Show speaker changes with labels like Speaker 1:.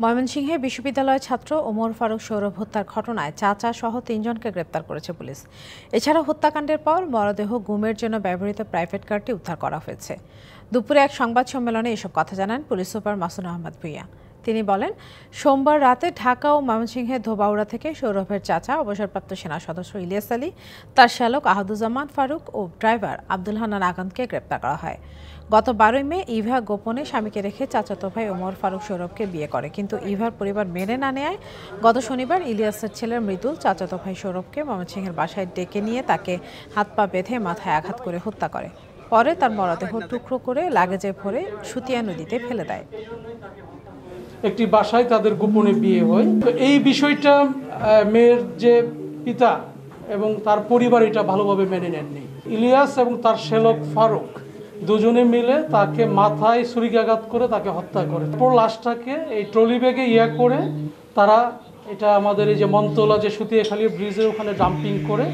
Speaker 1: ময়মনসিংহে বিশ্ববিদ্যালয়ের ছাত্র ওমর ফারুক সৌরভ হত্যার ঘটনায় চাচা সহ ৩ জনকে গ্রেপ্তার করেছে পুলিশ। এছাড়া হত্যাকাণ্ডের পর মরদেহ গুমের জন্য ব্যবহৃত প্রাইভেট কারটি উদ্ধার করা হয়েছে। দুপুরে এক সংবাদ সম্মেলনে এসব কথা জানান পুলিশ সুপার মাসুদ আহমদ ভূঁইয়া। তিনি বলেন, সোমবার রাতে ঢাকা ও ময়মনসিংহের ধোবাউড়া থেকে সৌরভের চাচা অবসরপ্রাপ্ত সেনা সদস্য ইলিয়াস আলী, তার শ্যালক আহাদুজ্জামান ফারুক ও ড্রাইভার আব্দুল হান্নান আগনকে গ্রেপ্তার করা হয়। গত 12 মে ইভা গোপনে স্বামীকে রেখে চাচাতো ভাই ওমর ফারুক সৌরভকে বিয়ে করে, কিন্তু ইভার পরিবার মেনে না নেয় গত শনিবার ইলিয়াসের ছেলের মৃদুল চাচাতো ভাই সৌরভকে ময়মনসিংহের বাসায় ডেকে নিয়ে তাকে হাত পা বেঁধে মাথায় আঘাত করে হত্যা করে। পরে তার মরদেহ টুকরো করে লাগেজে ভরে সুতিয়া নদীতে ফেলে দেয়।
Speaker 2: একটি বাসায় তাদের গোপনে বিয়ে হয়। তো এই বিষয়টা মেয়ের যে পিতা এবং তার পরিবার এটা ভালোভাবে মেনে নেননি। ইলিয়াস এবং তার শ্যালক ফারুক দুজনে মিলে তাকে মাথায় ছুরিকাঘাত করে তাকে হত্যা করে। তারপর লাশটাকে এই ট্রলি ব্যাগে করে তারা এটা আমাদের এই যে মন্তলা যে সুতিয়াখালী ব্রিজের ওখানে ডাম্পিং করে